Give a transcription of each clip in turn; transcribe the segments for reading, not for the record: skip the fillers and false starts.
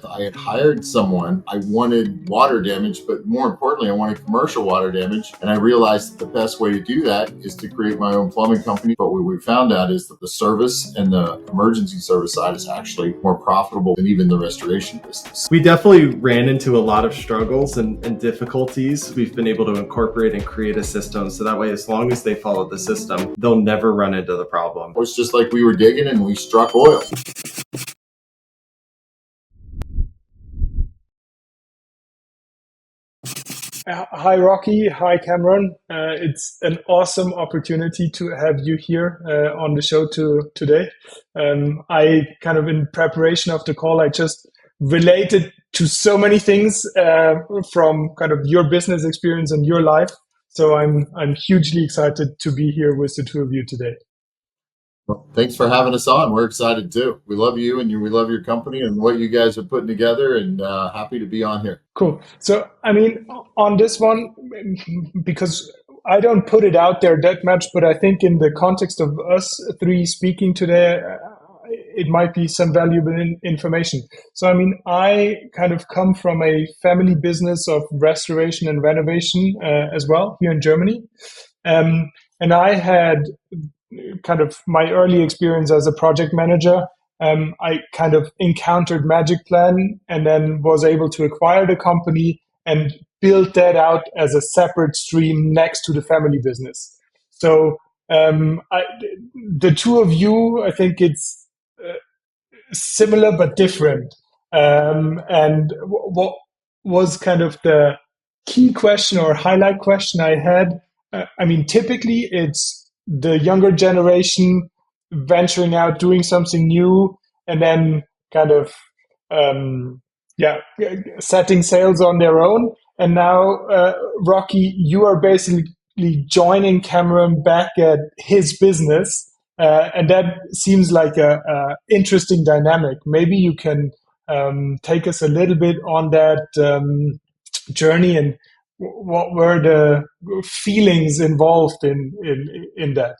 I had hired someone. I wanted water damage, but more importantly, I wanted commercial water damage. And I realized that the best way to do that is to create my own plumbing company. But what we found out is that the service and the emergency service side is actually more profitable than even the restoration business. We definitely ran into a lot of struggles and difficulties. We've been able to incorporate and create a system so that way, as long as they follow the system, they'll never run into the problem. It was just like we were digging and we struck oil. Hi, Rocky. Hi, Cameron. It's an awesome opportunity to have you here on the show today. I kind of, in preparation of the call, I just related to so many things from kind of your business experience and your life. So I'm hugely excited to be here with the two of you today. Well, thanks for having us on. We're excited too. We love you and we love your company and what you guys are putting together, and happy to be on here. Cool. So, I mean, on this one, because I don't put it out there that much, but I think in the context of us three speaking today, it might be some valuable information. So, I mean, I kind of come from a family business of restoration and renovation as well here in Germany. And I had kind of my early experience as a project manager. I kind of encountered magicplan and then was able to acquire the company and build that out as a separate stream next to the family business. So the two of you, I think it's similar but different. And what was kind of the key question or highlight question I had? I mean, typically it's the younger generation venturing out, doing something new, and then kind of setting sails on their own. And now, Rocky, you are basically joining Cameron back at his business, and that seems like a interesting dynamic. Maybe you can take us a little bit on that journey and what were the feelings involved in that?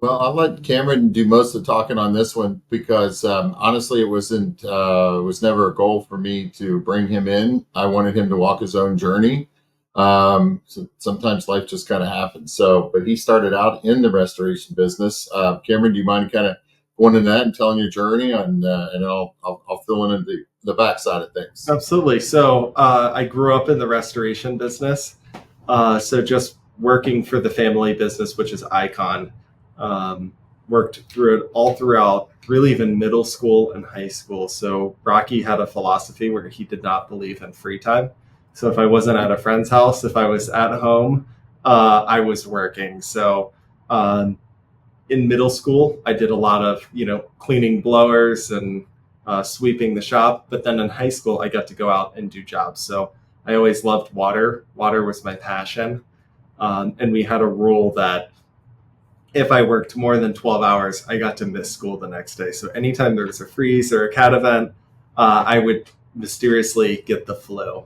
Well, I'll let Cameron do most of the talking on this one because honestly, it was never a goal for me to bring him in. I wanted him to walk his own journey. So sometimes life just kind of happens. So, but he started out in the restoration business. Cameron, do you mind kind of going into that and telling your journey, and I'll fill in the backside of things. Absolutely. So I grew up in the restoration business. So just working for the family business, which is Icon. Worked through it all throughout, really even middle school and high school. So Rocky had a philosophy where he did not believe in free time. So if I wasn't at a friend's house, if I was at home, I was working. So in middle school, I did a lot of, cleaning blowers and sweeping the shop. But then in high school, I got to go out and do jobs. So I always loved water. Water was my passion. And we had a rule that if I worked more than 12 hours, I got to miss school the next day. So anytime there was a freeze or a cat event, I would mysteriously get the flu.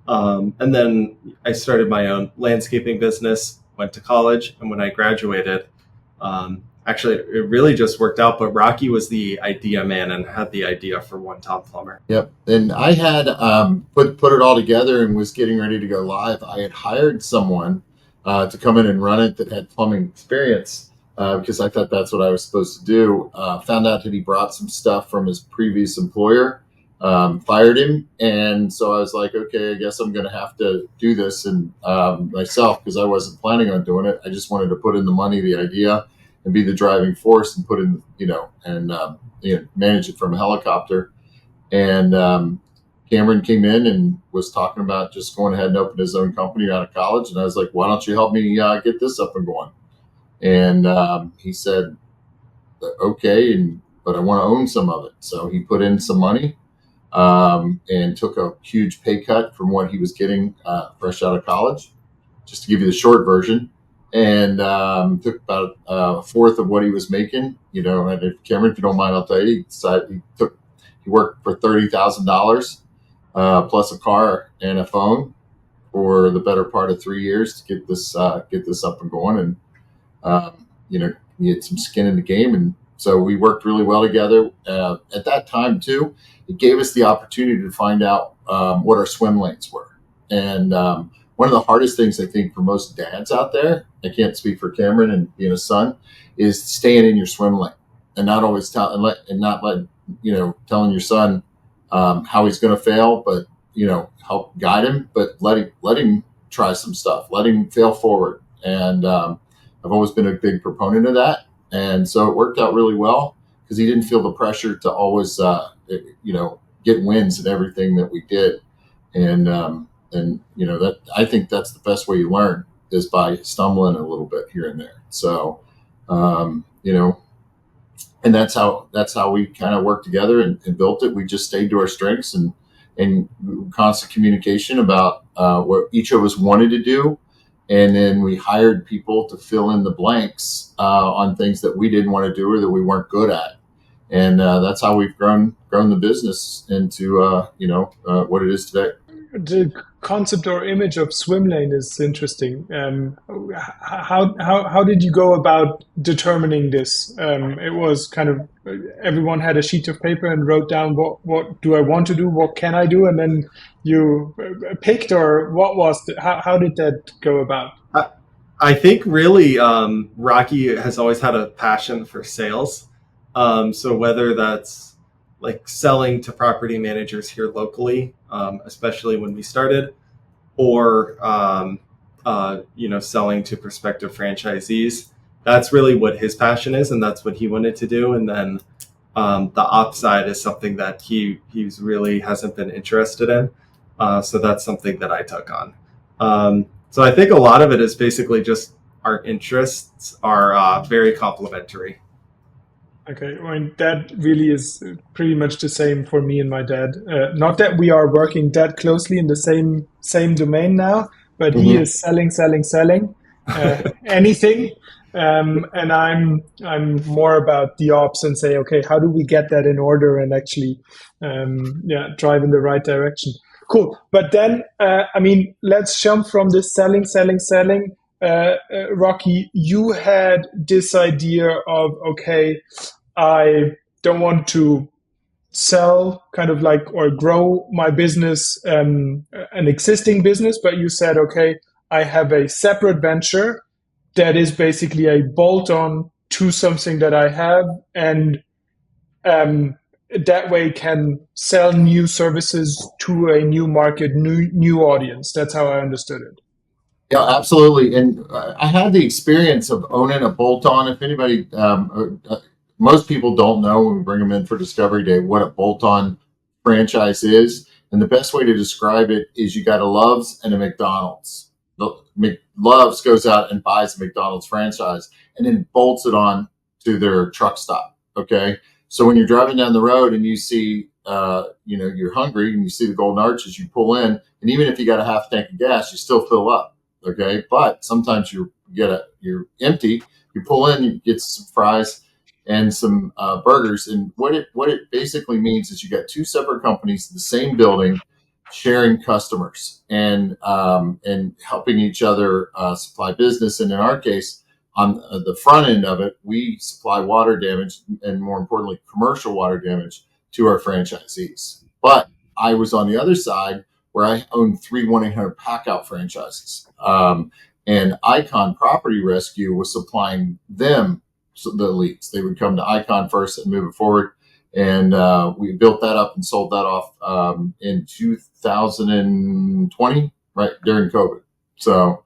And then I started my own landscaping business, went to college. And when I graduated, actually, it really just worked out. But Rocky was the idea man and had the idea for One Tom-Plumber. Yep. And I had put it all together and was getting ready to go live. I had hired someone to come in and run it that had plumbing experience. Because I thought that's what I was supposed to do. Found out that he brought some stuff from his previous employer, fired him. And so I was like, okay, I guess I'm going to have to do this and myself because I wasn't planning on doing it. I just wanted to put in the money, the idea, and be the driving force and put in, manage it from a helicopter. And Cameron came in and was talking about just going ahead and open his own company out of college. And I was like, why don't you help me get this up and going? And he said, okay, but I want to own some of it. So he put in some money and took a huge pay cut from what he was getting fresh out of college, just to give you the short version, and took about a fourth of what he was making. And if Cameron, if you don't mind, I'll tell you, he worked for $30,000 plus a car and a phone for the better part of 3 years to get this up and going. And he had some skin in the game and So we worked really well together. At that time too, it gave us the opportunity to find out what our swim lanes were. And one of the hardest things I think for most dads out there, I can't speak for Cameron and being a son, is staying in your swim lane and not always telling telling your son how he's going to fail, but help guide him, but let him try some stuff, let him fail forward. And I've always been a big proponent of that, and so it worked out really well because he didn't feel the pressure to always get wins in everything that we did. And that I think that's the best way you learn is by stumbling a little bit here and there. So and that's how we kind of worked together and built it. We just stayed to our strengths and constant communication about what each of us wanted to do. And then we hired people to fill in the blanks on things that we didn't want to do or that we weren't good at. And that's how we've grown the business into what it is today. The concept or image of swim lane is interesting. How did you go about determining this? It was kind of everyone had a sheet of paper and wrote down what do I want to do, what can I do, and then you picked, or what was how did that go about? I think really Rocky has always had a passion for sales. So whether that's like selling to property managers here locally, especially when we started, or selling to prospective franchisees. That's really what his passion is, and that's what he wanted to do. And then the ops side is something that he's really hasn't been interested in. So that's something that I took on. So I think a lot of it is basically just our interests are very complementary. Okay, I mean, that really is pretty much the same for me and my dad. Not that we are working that closely in the same domain now, but he Mm-hmm. is selling anything, and I'm more about the ops and say, okay, how do we get that in order and actually, drive in the right direction. Cool. But then, let's jump from this selling. Rocky, you had this idea of, okay, I don't want to sell kind of like or grow my business, an existing business, but you said, okay, I have a separate venture that is basically a bolt on to something that I have, and that way can sell new services to a new market, new audience. That's how I understood it. Yeah, absolutely. And I had the experience of owning a bolt-on. If anybody, most people don't know when we bring them in for Discovery Day what a bolt-on franchise is. And the best way to describe it is you got a Love's and a McDonald's. Love's goes out and buys a McDonald's franchise and then bolts it on to their truck stop. Okay. So when you're driving down the road and you see, you're hungry and you see the Golden Arches, you pull in, and even if you got a half tank of gas, you still fill up. Okay. But sometimes you're empty, you pull in, you get some fries and some burgers. And what it basically means is you got two separate companies in the same building sharing customers and helping each other supply business. And in our case, on the front end of it, we supply water damage and, more importantly, commercial water damage to our franchisees. But I was on the other side where I own three 1-800-PACKOUT franchises. And Icon Property Rescue was supplying them the leads. They would come to Icon first and move it forward. And we built that up and sold that off in 2020, right during COVID. So,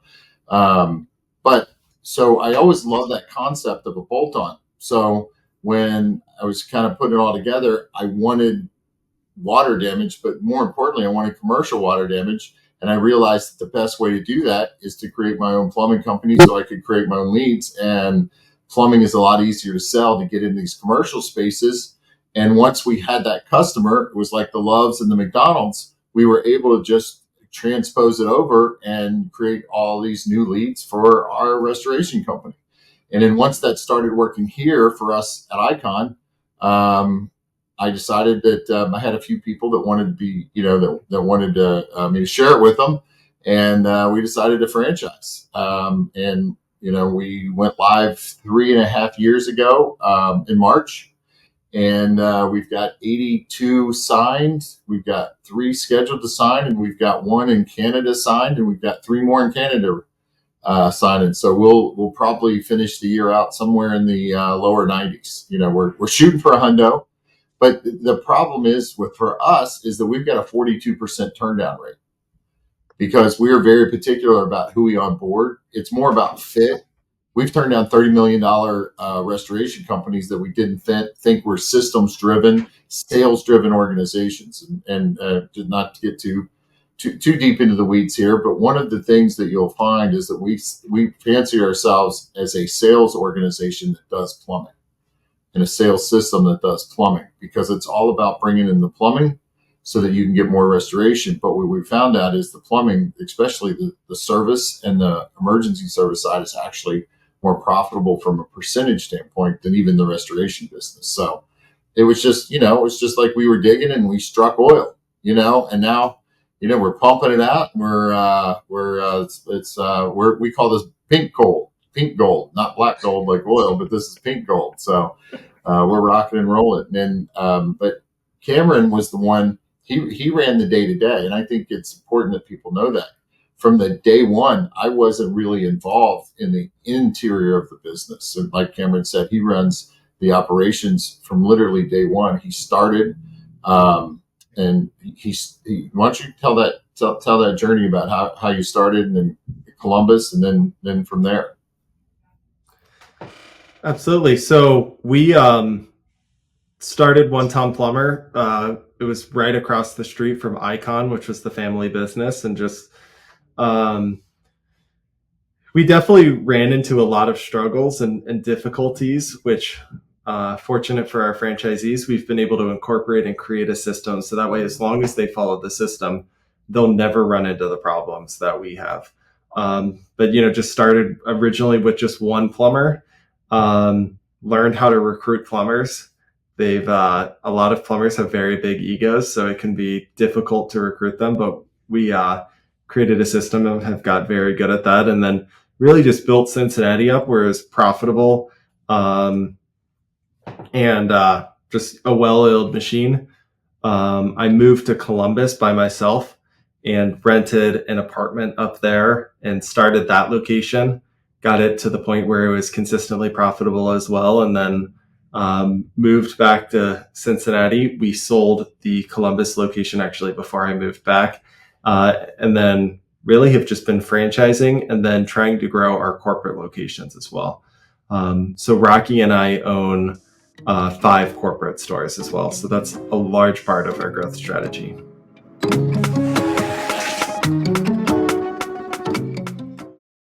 so I always loved that concept of a bolt-on. So when I was kind of putting it all together, I wanted water damage, but more importantly, I wanted commercial water damage. And I realized that the best way to do that is to create my own plumbing company so I could create my own leads. And plumbing is a lot easier to sell to get in these commercial spaces. And once we had that customer, it was like the Loves and the McDonald's, we were able to just transpose it over and create all these new leads for our restoration company. And then once that started working here for us at Icon, I decided that I had a few people that wanted to be, that wanted me to share it with them. And we decided to franchise. And We went live 3.5 years ago in March, and we've got 82 signed. We've got 3 scheduled to sign, and we've got 1 in Canada signed, and we've got 3 more in Canada signing. So we'll probably finish the year out somewhere in the lower 90s. We're shooting for a hundo, but the problem is for us is that we've got a 42% turn down rate because we are very particular about who we onboard. It's more about fit. We've turned down $30 million restoration companies that we didn't think were systems driven, sales driven organizations. And not to get too deep into the weeds here, but one of the things that you'll find is that we fancy ourselves as a sales organization that does plumbing and a sales system that does plumbing, because it's all about bringing in the plumbing so that you can get more restoration. But what we found out is the plumbing, especially the service and the emergency service side, is actually more profitable from a percentage standpoint than even the restoration business. So it was just, it was like we were digging and we struck oil, and now, we're pumping it out, and we call this pink gold, not black gold like oil, but this is pink gold. So we're rocking and rolling. And but Cameron was the one. He ran the day to day, and I think it's important that people know that. From the day one, I wasn't really involved in the interior of the business. And like Cameron said, he runs the operations from literally day one. He started, and why don't you tell that journey about how you started in Columbus, and then from there. Absolutely. So we started one Tom-Plumber. It was right across the street from Icon, which was the family business, and just we definitely ran into a lot of struggles and difficulties, which fortunate for our franchisees, we've been able to incorporate and create a system. So that way, as long as they follow the system, they'll never run into the problems that we have. But, just started originally with just one plumber, learned how to recruit plumbers. A lot of plumbers have very big egos, so it can be difficult to recruit them, but we created a system and have got very good at that. And then really just built Cincinnati up where it was profitable, and just a well-oiled machine. I moved to Columbus by myself and rented an apartment up there and started that location, got it to the point where it was consistently profitable as well. And then moved back to Cincinnati. We sold the Columbus location actually before I moved back. And then really have just been franchising and then trying to grow our corporate locations as well. So Rocky and I own 5 corporate stores as well. So that's a large part of our growth strategy.